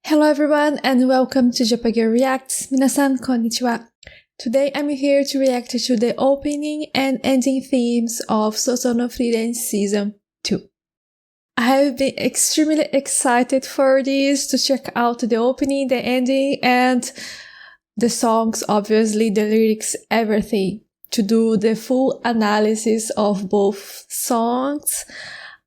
Hello everyone and welcome to JapaGirl Reacts. 皆さん、こんにちは. Today I'm here to react to the opening and ending themes of 葬送のフリーレン Season 2. I have been extremely excited for this to check out the opening, the ending, and the songs, obviously, the lyrics, everything. To do the full analysis of both songs.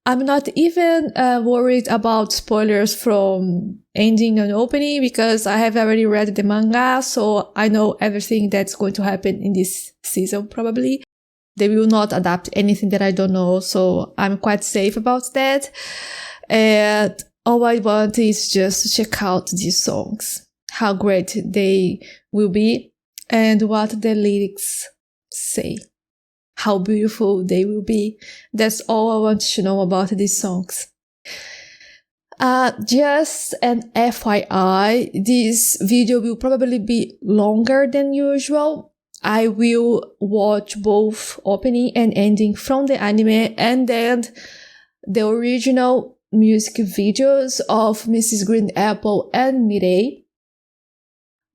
I'm not even worried about spoilers from ending and opening because I have already read the manga, so I know everything that's going to happen in this season probably. They will not adapt anything that I don't know, so I'm quite safe about that. And all I want is just to check out these songs, how great they will be, and what the lyrics say. How beautiful they will be. That's all I want to know about these songs. Just an FYI, this video will probably be longer than usual. I will watch both opening and ending from the anime and then the original music videos of Mrs. Green Apple and Milet.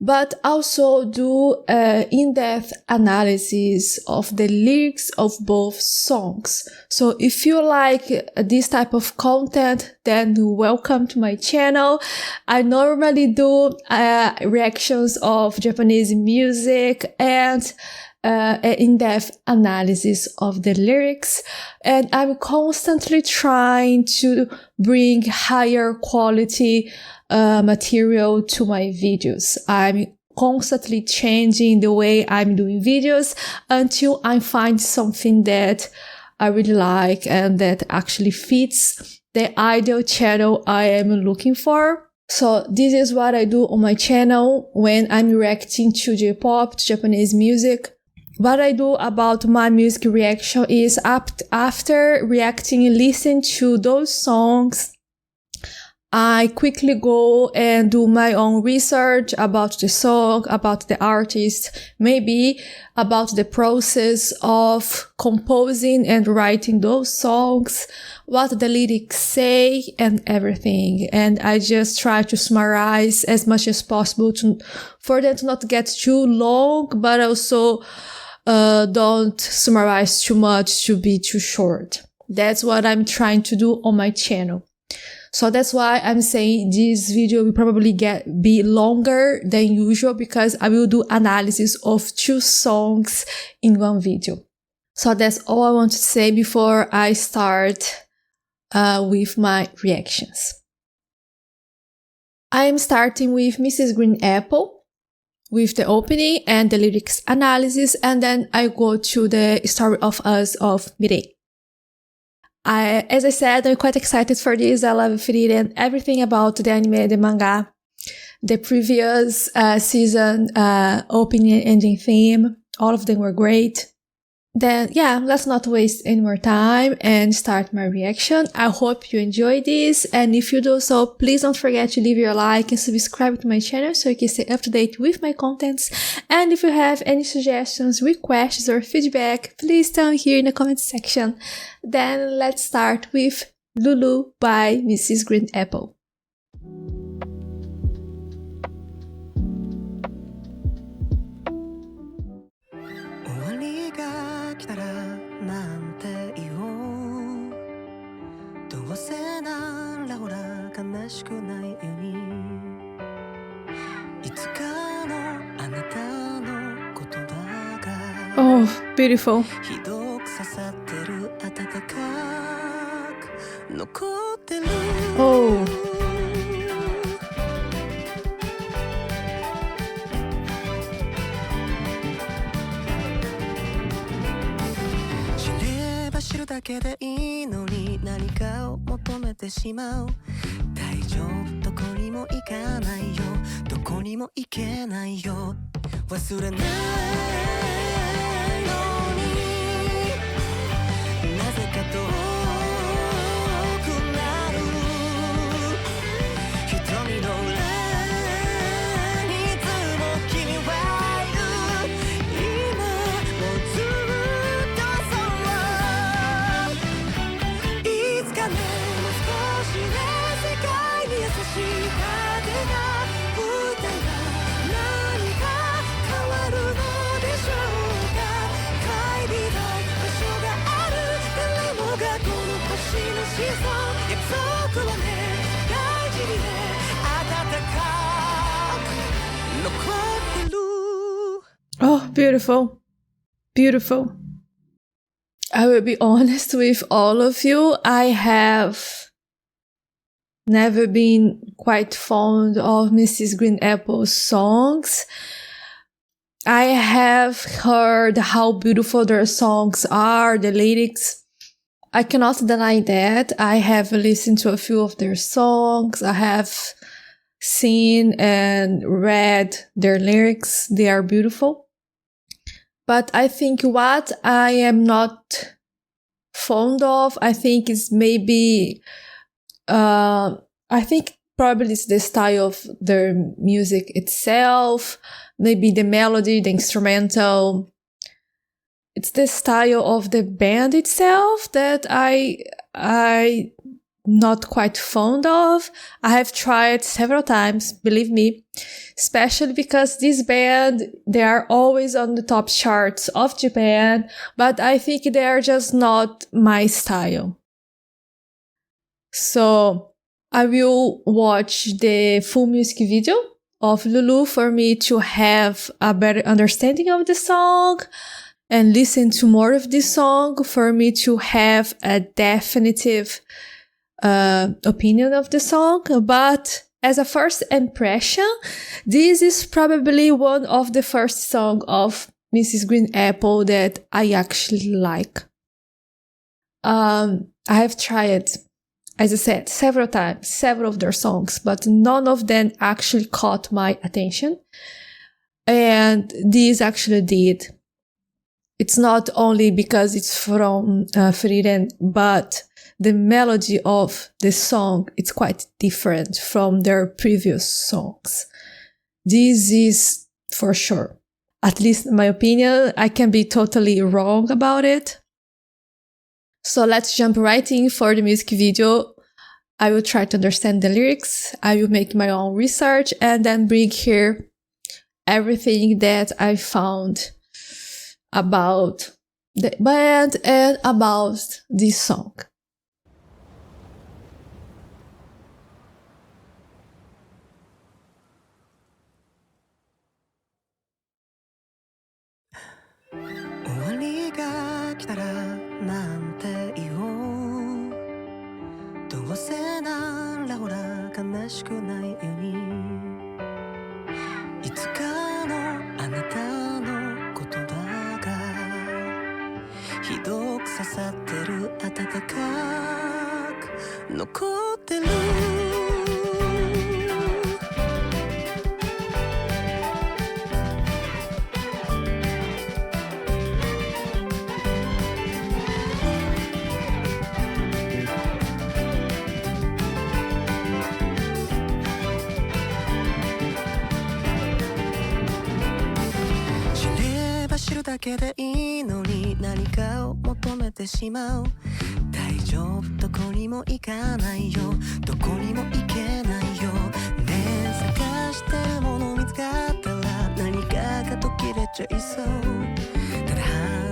But also do in-depth analysis of the lyrics of both songs. So if you like this type of content, then welcome to my channel. I normally do reactions of Japanese music and in-depth analysis of the lyrics. And I'm constantly trying to bring higher quality material to my videos. I'm constantly changing the way I'm doing videos until I find something that I really like and that actually fits the ideal channel I am looking for. So this is what I do on my channel when I'm reacting to J-pop, to Japanese music. What I do about my music reaction is after reacting and listening to those songs, I quickly go and do my own research about the song, about the artist, maybe about the process of composing and writing those songs, what the lyrics say and everything. And I just try to summarize as much as possible for them to not get too long, but also don't summarize too much to be too short. That's what I'm trying to do on my channel. So that's why I'm saying this video will probably be longer than usual because I will do analysis of 2 songs in one video. So that's all I want to say before I start with my reactions. I am starting with Mrs. Green Apple, with the opening and the lyrics analysis, and then I go to the story of us of Milet. As I said, I'm quite excited for this. I love Frieren, everything about the anime, the manga, the previous season opening and ending theme. All of them were great. Then, yeah, let's not waste any more time and start my reaction. I hope you enjoyed this, and if you do so, please don't forget to leave your like and subscribe to my channel so you can stay up to date with my contents. And if you have any suggestions, requests, or feedback, please tell me here in the comment section. Then let's start with Lulu by Mrs. Green Apple. Oh, beautiful. Oh. Beautiful. Beautiful. I will be honest with all of you. I have never been quite fond of Mrs. Green Apple's songs. I have heard how beautiful their songs are, the lyrics. I cannot deny that. I have listened to a few of their songs. I have seen and read their lyrics. They are beautiful. But I think what I am not fond of, I think is maybe, I think probably it's the style of their music itself, maybe the melody, the instrumental. It's the style of the band itself that I not quite fond of. I have tried several times, believe me, especially because this band, they are always on the top charts of Japan, but I think they are just not my style. So I will watch the full music video of Lulu for me to have a better understanding of the song and listen to more of this song for me to have a definitive opinion of the song. But as a first impression, this is probably one of the first songs of Mrs. Green Apple that I actually like. I have tried, as I said, several times, several of their songs, but none of them actually caught my attention. And this actually did. It's not only because it's from Frieren, but the melody of the song is quite different from their previous songs. This is for sure. At least in my opinion, I can be totally wrong about it. So let's jump right in for the music video. I will try to understand the lyrics. I will make my own research and then bring here everything that I found about the band and about this song.だけでいいのに何かを求めてしまう。大丈夫、どこにも行かないよ、どこにも行けないよ。ねえ、探してるもの見つかったら何かが途切れちゃいそう。ただ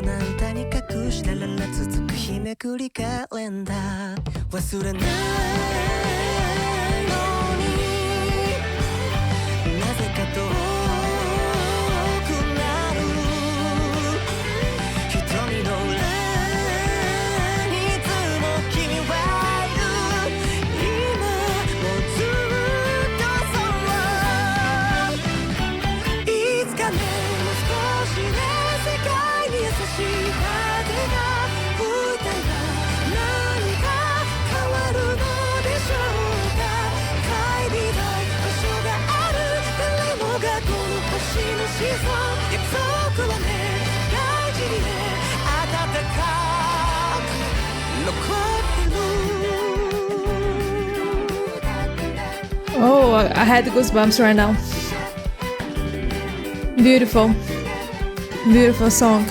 鼻歌に隠したら続く日めくりカレンダー忘れないのになぜかとOh, I had goosebumps right now. Beautiful. Beautiful song.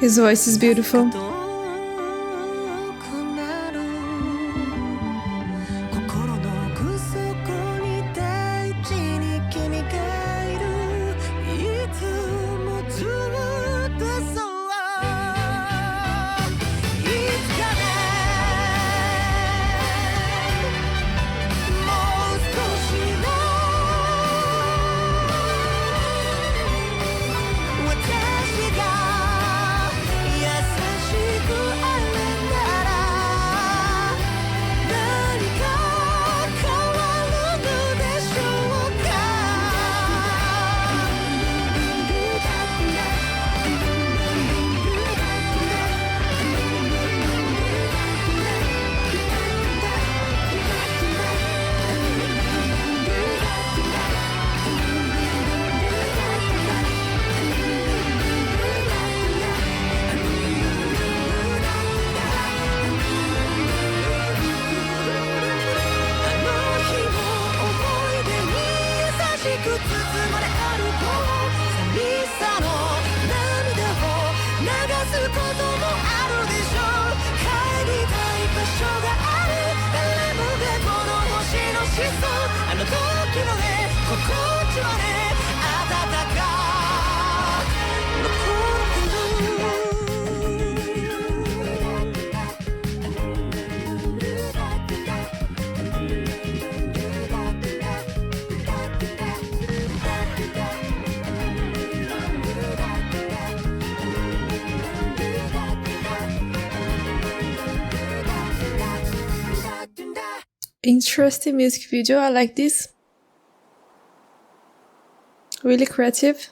His voice is beautiful. 'Interesting music video. I like this. Really creative.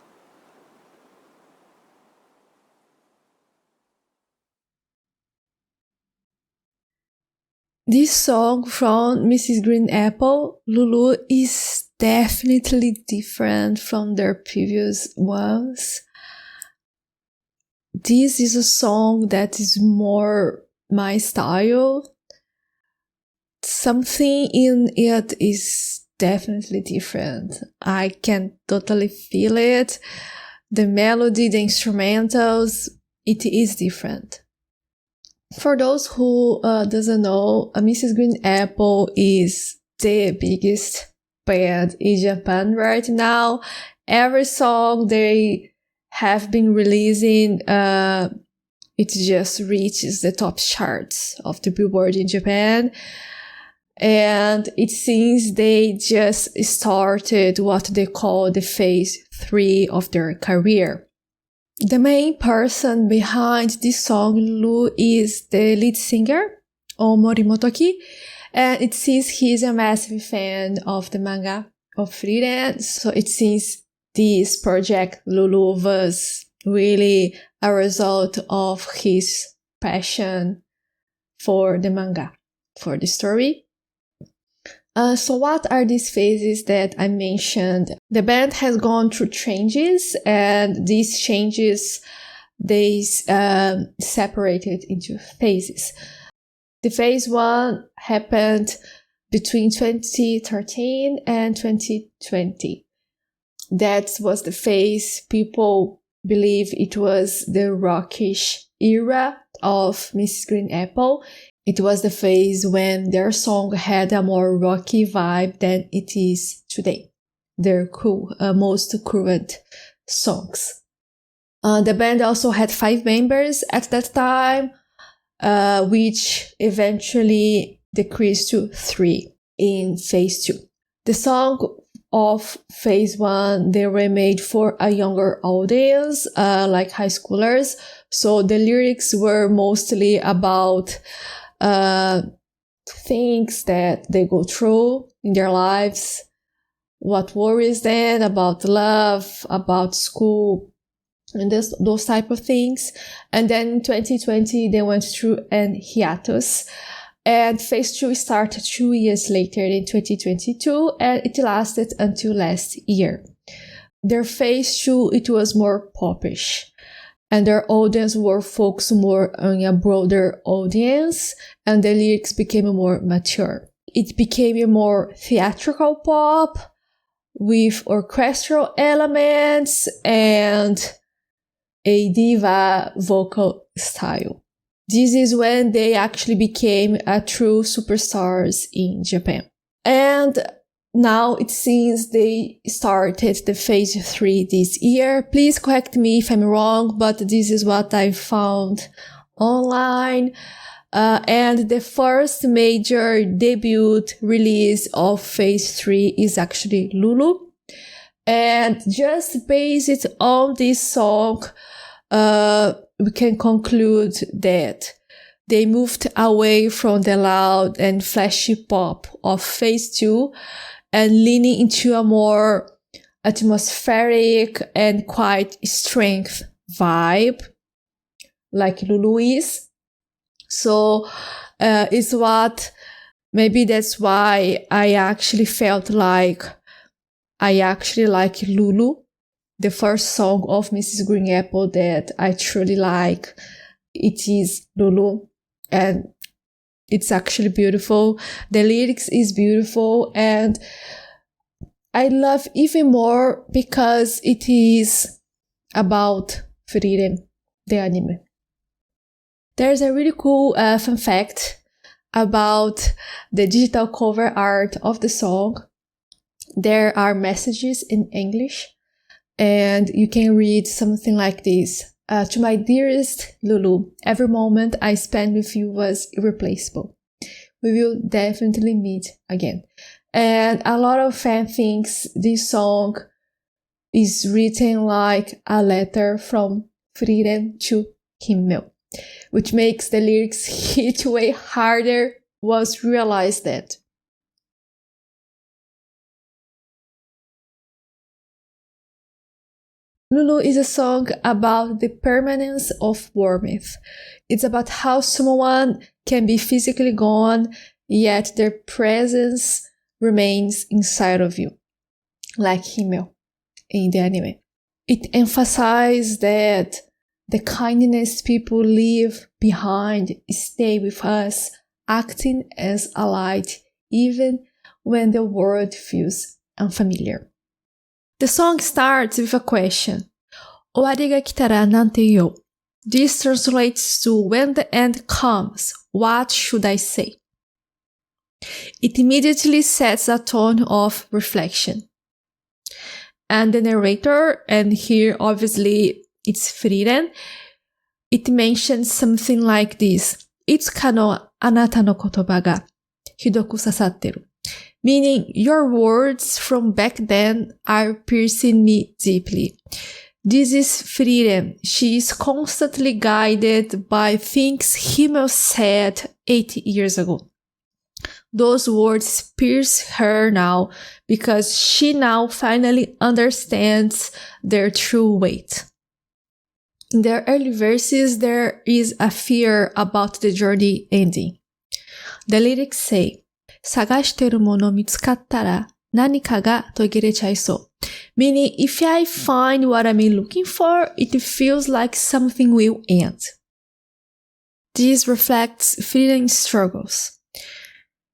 This song from Mrs. Green Apple, Lulu, is definitely different from their previous ones. This is a song that is more my style. Something in it is definitely different. I can totally feel it. The melody, the instrumentals, it is different. For those who doesn't know, Mrs. Green Apple is the biggest band in Japan right now. Every song they have been releasing, it just reaches the top charts of the Billboard in Japan. And it seems they just started what they call the phase 3 of their career. The main person behind this song, Lulu, is the lead singer, Omori Motoki, and it seems he's a massive fan of the manga of Frieren, so it seems this project, Lulu, was really a result of his passion for the manga, for the story. So what are these phases that I mentioned? The band has gone through changes, and these changes, they separated into phases. The phase 1 happened between 2013 and 2020. That was the phase people believe it was the rockish era of Mrs. Green Apple. It was the phase when their song had a more rocky vibe than it is today. Their most current songs. The band also had 5 members at that time, which eventually decreased to 3 in phase 2. The song of phase 1, they were made for a younger audience, like high schoolers. So the lyrics were mostly about things that they go through in their lives, what worries them about love, about school, and those type of things. And then in 2020, they went through an hiatus. And phase 2 started 2 years later in 2022, and it lasted until last year. Their phase 2, it was more popish. And their audience were focused more on a broader audience, and the lyrics became more mature. It became a more theatrical pop with orchestral elements and a diva vocal style. This is when they actually became true superstars in Japan. And now it seems they started the phase 3 this year. Please correct me if I'm wrong, but this is what I found online. And the first major debut release of phase 3 is actually Lulu. And just based on this song, we can conclude that they moved away from the loud and flashy pop of phase 2 and leaning into a more atmospheric and quite strength vibe, like Lulu is. So maybe that's why I actually felt like I actually like Lulu, the first song of Mrs. Green Apple that I truly like. It is Lulu, and it's actually beautiful. The lyrics is beautiful, and I love even more because it is about Frieren, the anime. There's a really cool fun fact about the digital cover art of the song. There are messages in English, and you can read something like this. To my dearest Lulu, every moment I spent with you was irreplaceable. We will definitely meet again. And a lot of fans think this song is written like a letter from Frieren to Himmel, which makes the lyrics hit way harder once you realize that. Lulu is a song about the permanence of warmth. It's about how someone can be physically gone, yet their presence remains inside of you, like Himmel in the anime. It emphasizes that the kindness people leave behind stay with us, acting as a light even when the world feels unfamiliar. The song starts with a question. 終わりが来たらなんて言おう? This translates to when the end comes, what should I say? It immediately sets a tone of reflection. And the narrator, and here obviously it's Frieren, it mentions something like this. いつかのあなたの言葉がひどく刺さってる. Meaning, your words from back then are piercing me deeply. This is Frieren. She is constantly guided by things Himmel said 80 years ago. Those words pierce her now because she now finally understands their true weight. In the early verses, there is a fear about the journey ending. The lyrics say, 探してるもの見つかったら何かが途切れちゃいそう。Meaning, if I find what I'm looking for, it feels like something will end. This reflects Frieren's struggles.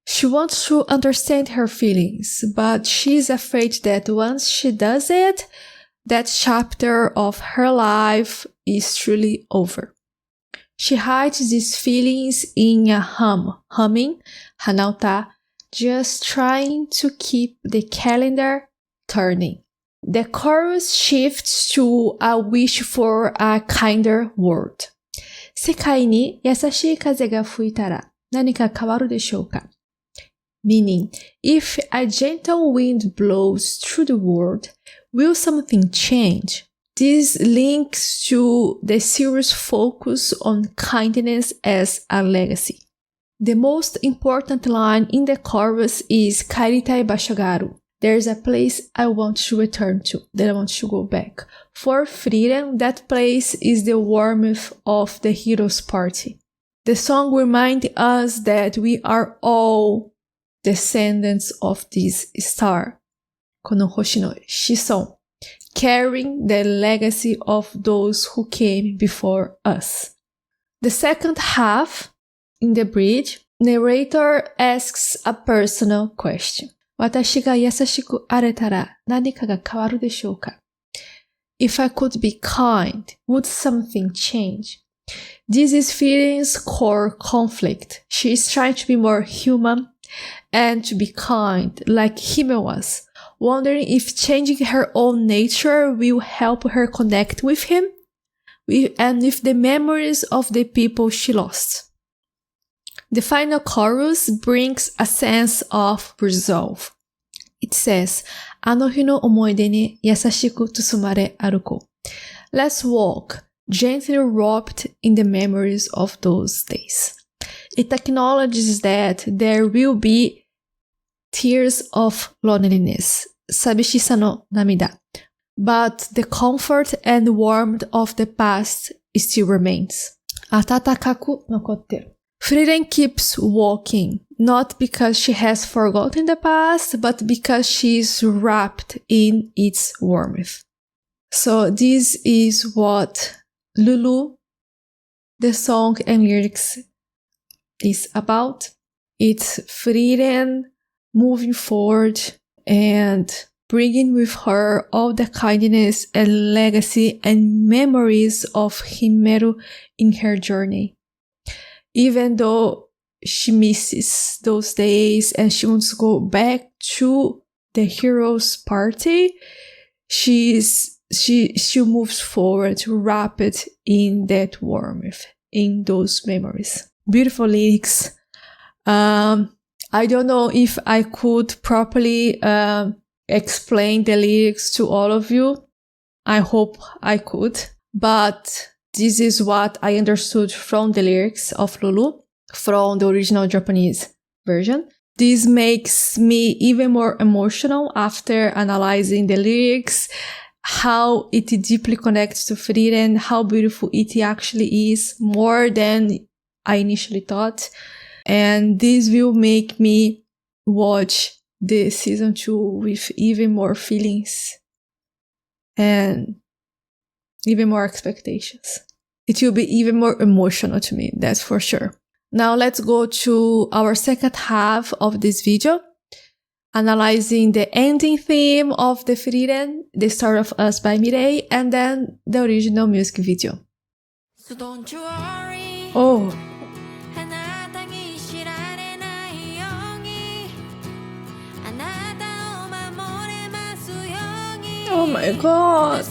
She wants to understand her feelings, but she's afraid that once she does it, that chapter of her life is truly over. She hides these feelings in a humming, hanauta, just trying to keep the calendar turning. The chorus shifts to a wish for a kinder world. 世界に優しい風が吹いたら何か変わるでしょうか? Meaning, if a gentle wind blows through the world, will something change? This links to the series' focus on kindness as a legacy. The most important line in the chorus is Kairitai Bashagaru. There's a place I want to return to, that I want to go back. For Frieren, that place is the warmth of the hero's party. The song reminds us that we are all descendants of this star, この星の子孫, carrying the legacy of those who came before us. The second half, in the bridge, narrator asks a personal question. 私が優しくあれたら何かが変わるでしょうか? if I could be kind, would something change? This is Frieren's core conflict. She is trying to be more human and to be kind, like Himmel was, wondering if changing her own nature will help her connect with him and with the memories of the people she lost. The final chorus brings a sense of resolve. It says, あの日の思い出に優しく包まれ歩こう. Let's walk, gently wrapped in the memories of those days. It acknowledges that there will be tears of loneliness, 寂しさの涙. But the comfort and warmth of the past still remains. 温かく残ってる. Frieren keeps walking, not because she has forgotten the past, but because she is wrapped in its warmth. So this is what Lulu, the song and lyrics, is about. It's Frieren moving forward and bringing with her all the kindness and legacy and memories of Himmel in her journey. Even though she misses those days and she wants to go back to the hero's party, she moves forward, wrapped in that warmth, in those memories. Beautiful lyrics. I don't know if I could properly explain the lyrics to all of you. I hope I could, but this is what I understood from the lyrics of Lulu, from the original Japanese version. This makes me even more emotional after analyzing the lyrics, how it deeply connects to Frieren, how beautiful it actually is, more than I initially thought. And this will make me watch the season 2 with even more feelings and even more expectations. It will be even more emotional to me, that's for sure. Now let's go to our second half of this video, analyzing the ending theme of the Frieren, The Story of Us by Milet, and then the original music video. So don't you worry. Oh. Oh my god.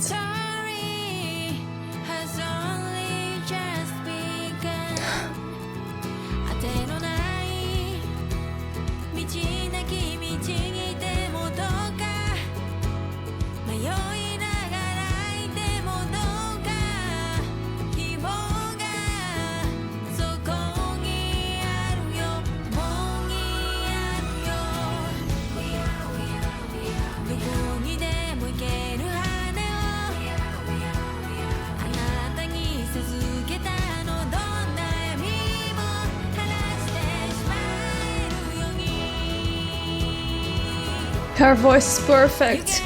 Her voice is perfect.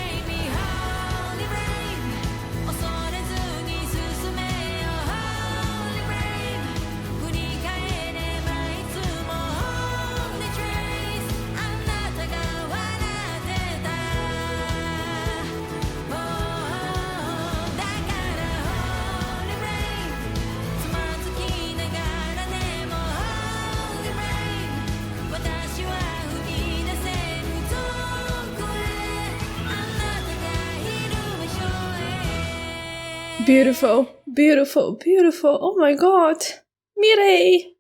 Beautiful, beautiful, beautiful. Oh my god. Milet!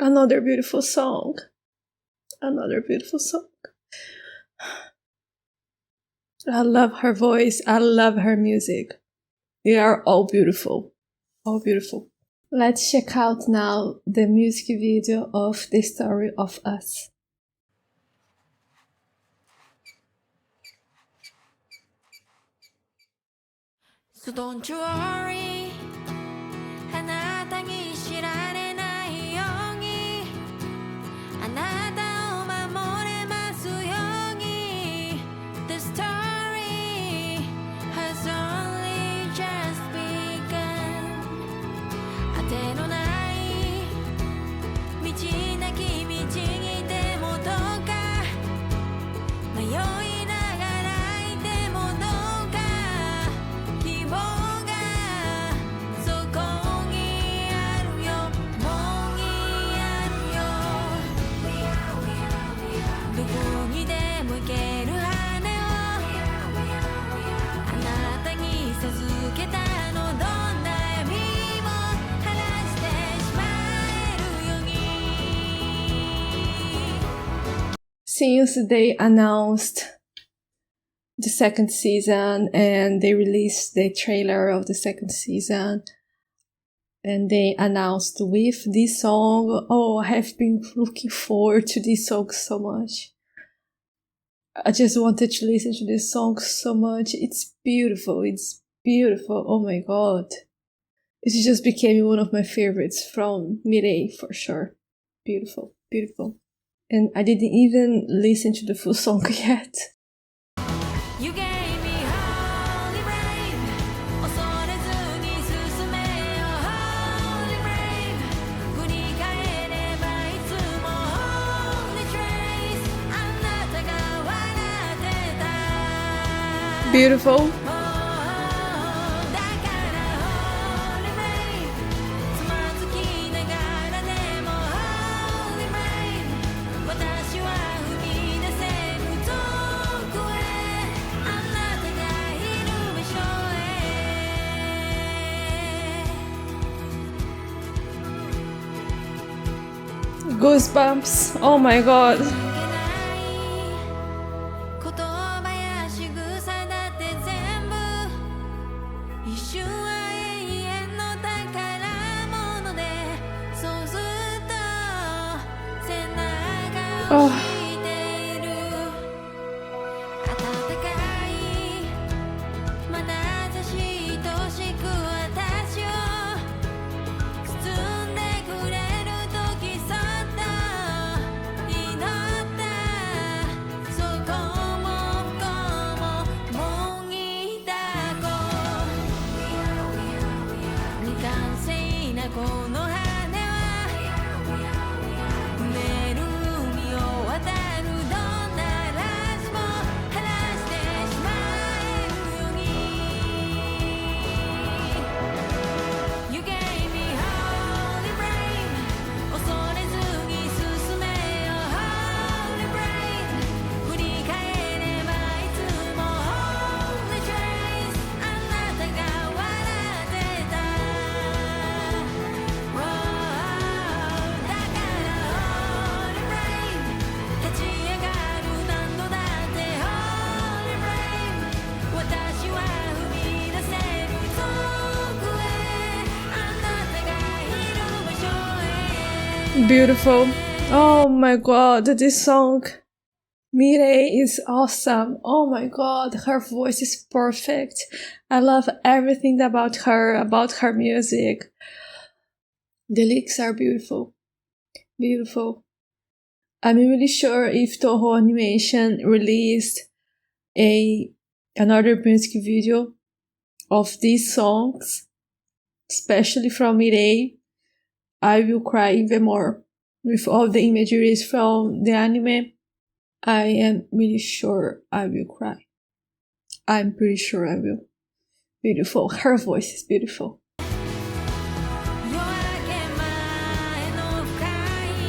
Another beautiful song. Another beautiful song. I love her voice. I love her music. They are all beautiful. All beautiful. Let's check out now the music video of The Story of Us. So don't you worry. あなたに知られないようにあなたを守れますように The story has only just begun 果てのない道なき道にでもどうか迷いながらいてもどうか since they announced the second season and they released the trailer of the second season and they announced with this song, oh, I have been looking forward to this song so much. I just wanted to listen to this song so much. It's beautiful. It's beautiful. Oh my god. It just became one of my favorites from milet for sure. Beautiful, beautiful. And I didn't even listen to the full song yet. You gave me holy rain 恐れずに進めよ Holy rain 振り返ればいつも Holy trace あなたが笑ってた Beautiful. Goosebumps. Oh my god. Oh. Beautiful. Oh my god, this song. milet is awesome. Oh my god, her voice is perfect. I love everything about her music. The lyrics are beautiful. Beautiful. I'm really sure if Toho Animation released another music video of these songs, especially from milet, I will cry even more. With all the imageries from the anime, I am really sure I will cry. I'm pretty sure I will. Beautiful. Her voice is beautiful.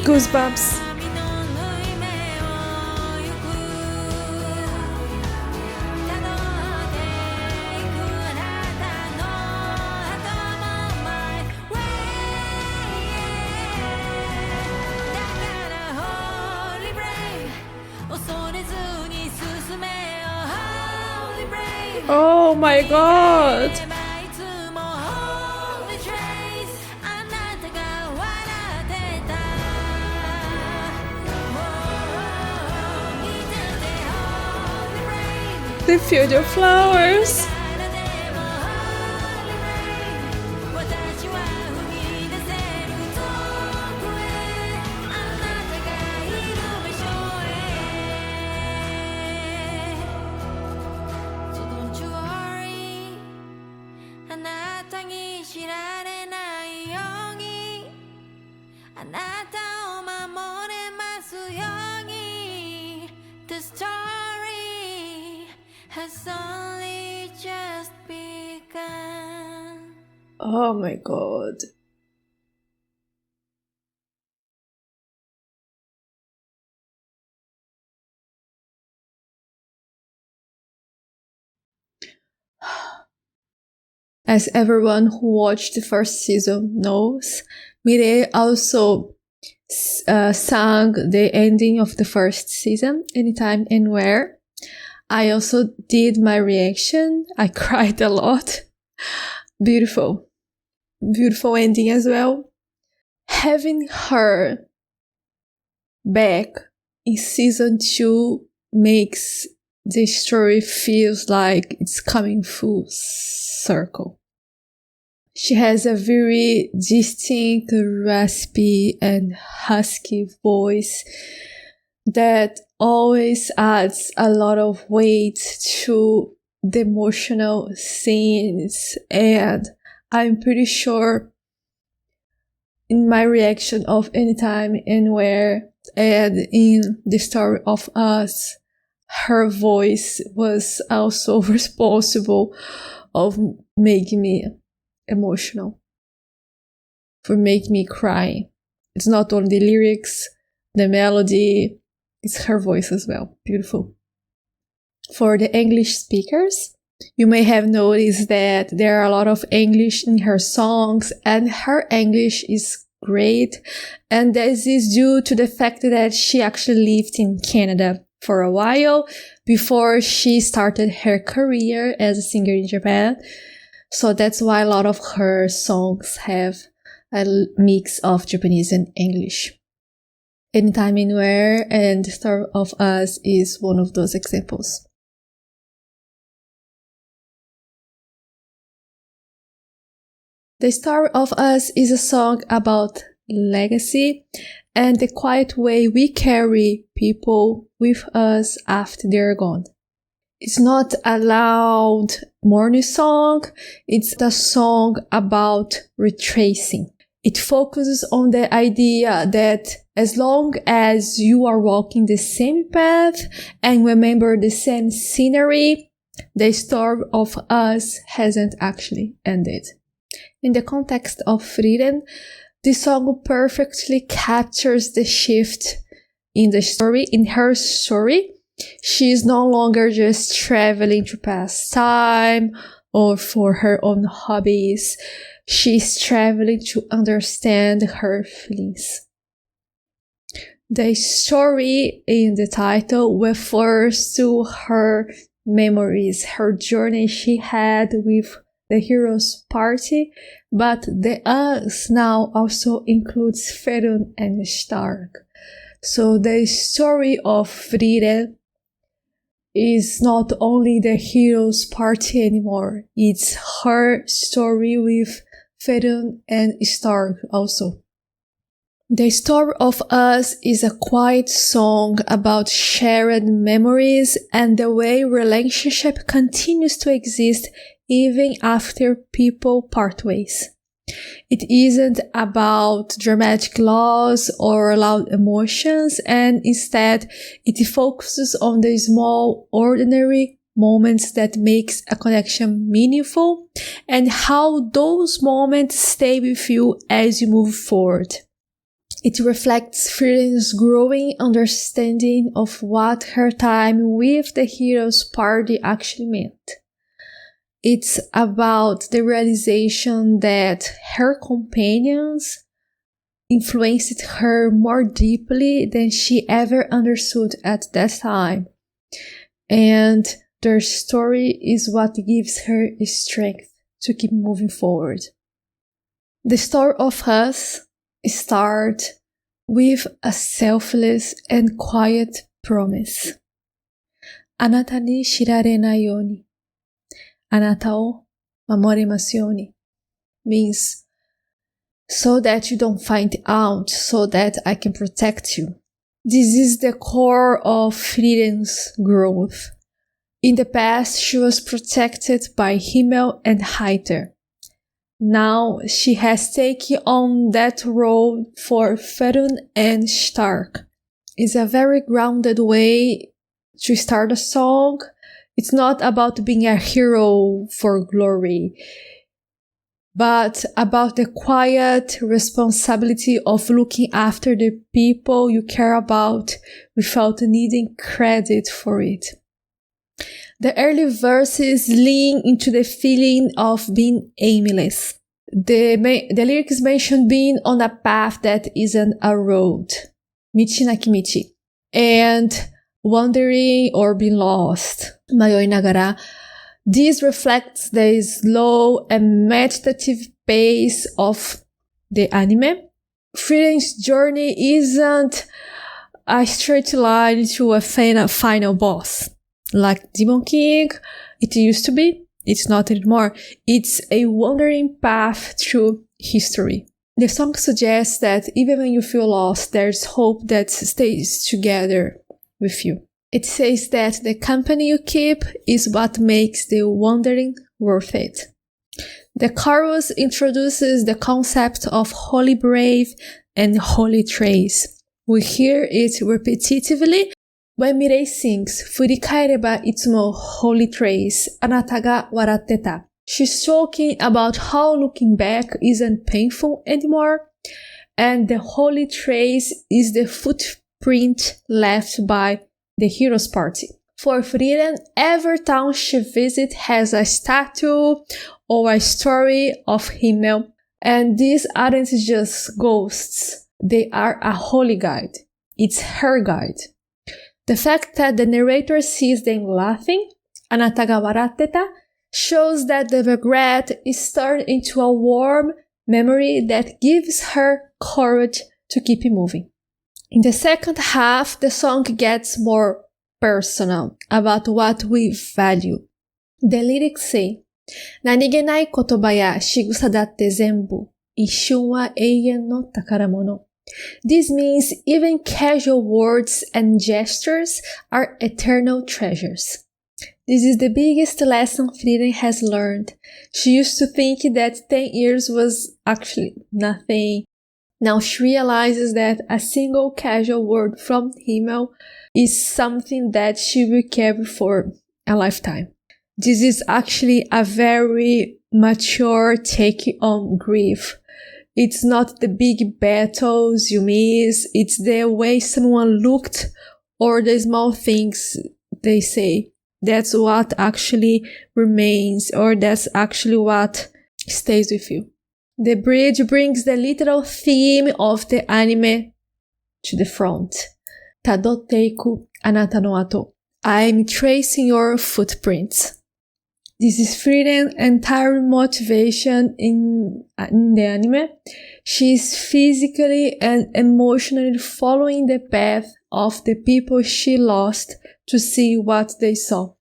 Goosebumps. Oh my god! The field of flowers! The story has only just begun. Oh my god. As everyone who watched the first season knows, milet also sang the ending of the first season, Anytime, Anywhere. I also did my reaction. I cried a lot. Beautiful. Beautiful ending as well. Having her back in season 2 makes the story feels like it's coming full circle. She has a very distinct, raspy and husky voice that always adds a lot of weight to the emotional scenes, and I'm pretty sure in my reaction of Anytime, Anywhere, and in the story of Us, her voice was also responsible of making me emotional, for making me cry. It's not only the lyrics, the melody, it's her voice as well. Beautiful. For the English speakers, you may have noticed that there are a lot of English in her songs, and her English is great. And this is due to the fact that she actually lived in Canada for a while before she started her career as a singer in Japan. So that's why a lot of her songs have a mix of Japanese and English. Anytime, Anywhere and The Story of Us is one of those examples. The Story of Us is a song about legacy and the quiet way we carry people with us after they're gone. It's not a loud mourning song, it's a song about retracing. It focuses on the idea that as long as you are walking the same path and remember the same scenery, the story of us hasn't actually ended. In the context of Frieren, this song perfectly captures the shift in the story. In her story, she is no longer just traveling to pass time or for her own hobbies. She's traveling to understand her feelings. The story in the title refers to her memories, her journey she had with the hero's party, but the us now also includes Fern and Stark. So the story of Frieren is not only the hero's party anymore, it's her story with Fern and Stark also. The Story of Us is a quiet song about shared memories and the way relationship continues to exist even after people part ways. It isn't about dramatic loss or loud emotions, and instead it focuses on the small, ordinary moments that makes a connection meaningful and how those moments stay with you as you move forward. It reflects Frieren's growing understanding of what her time with the hero's party actually meant. It's about the realization that her companions influenced her more deeply than she ever understood at that time. And their story is what gives her strength to keep moving forward. The Story of Us starts with a selfless and quiet promise. あなたに知られないように。あなたを守りますように means so that you don't find out, so that I can protect you. This is the core of Frieren's growth. In the past, she was protected by Himmel and Heiter. Now she has taken on that role for Fern and Stark. It's a very grounded way to start a song. It's not about being a hero for glory, but about the quiet responsibility of looking after the people you care about without needing credit for it. The early verses lean into the feeling of being aimless. The lyric is mentioned being on a path that isn't a road. Michi naki michi. And wandering or being lost. Mayoi nagara. This reflects the slow and meditative pace of the anime. Frieren's journey isn't a straight line to a final boss. Like Demon King, it used to be. It's not anymore. It's a wandering path through history. The song suggests that even when you feel lost, there's hope that stays together with you. It says that the company you keep is what makes the wandering worth it. The chorus introduces the concept of holy brave and holy trace. We hear it repetitively when Mirei sings, Furikaereba itsumo holy trace, anata ga waratte ta. She's talking about how looking back isn't painful anymore, and the holy trace is the footprint left by the hero's party. For Frieren, every town she visits has a statue or a story of Himmel, and these aren't just ghosts, they are a holy guide. It's her guide. The fact that the narrator sees them laughing, anata ga waratte ta, shows that the regret is turned into a warm memory that gives her courage to keep moving. In the second half, the song gets more personal about what we value. The lyrics say, 何気ない言葉や仕草だって全部、一瞬は永遠の宝物。This means even casual words and gestures are eternal treasures. This is the biggest lesson Frieren has learned. She used to think that 10 years was actually nothing. Now she realizes that a single casual word from Himmel is something that she will carry for a lifetime. This is actually a very mature take on grief. It's not the big battles you miss, it's the way someone looked or the small things they say. That's what actually remains, or that's actually what stays with you. The bridge brings the literal theme of the anime to the front. Tadotteiku anata no ato. I'm tracing your footprints. This is Frieren's entire motivation in the anime. She is physically and emotionally following the path of the people she lost to see what they saw.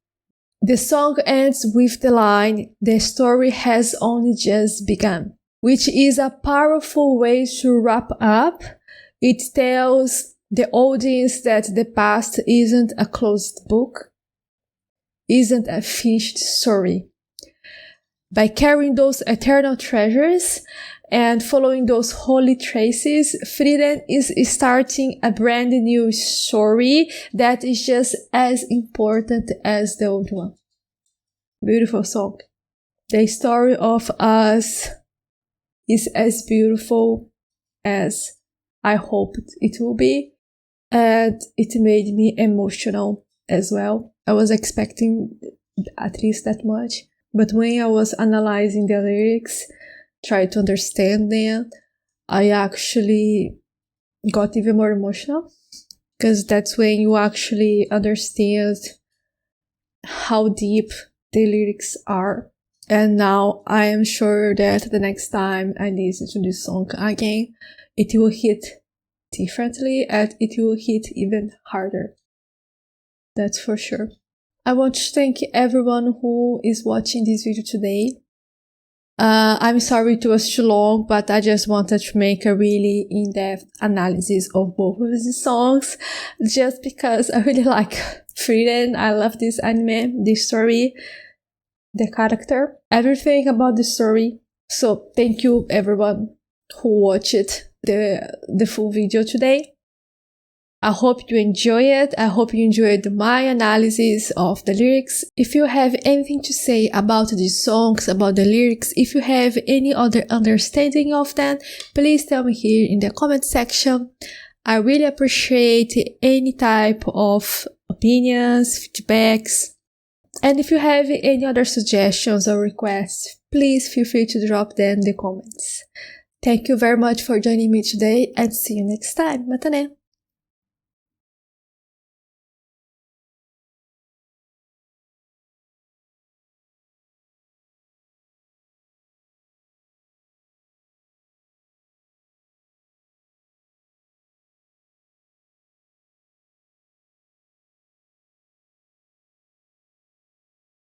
The song ends with the line, "The story has only just begun," which is a powerful way to wrap up. It tells the audience that the past isn't a closed book, isn't a finished story. By carrying those eternal treasures and following those holy traces, Frieren is starting a brand new story that is just as important as the old one. Beautiful song. The story of us is as beautiful as I hoped it will be, and it made me emotional as well. I was expecting at least that much, but when I was analyzing the lyrics, tried to understand them, I actually got even more emotional, because that's when you actually understand how deep the lyrics are. And now I am sure that the next time I listen to this song again, it will hit differently and it will hit even harder. That's for sure. I want to thank everyone who is watching this video today. I'm sorry it was too long, but I just wanted to make a really in-depth analysis of both of these songs, just because I really like Frieren. I love this anime, this story, the character, everything about the story. So thank you everyone who watched the full video today. I hope you enjoy it. I hope you enjoyed my analysis of the lyrics. If you have anything to say about these songs, about the lyrics, if you have any other understanding of them, please tell me here in the comment section. I really appreciate any type of opinions, feedbacks. And if you have any other suggestions or requests, please feel free to drop them in the comments. Thank you very much for joining me today and see you next time. またね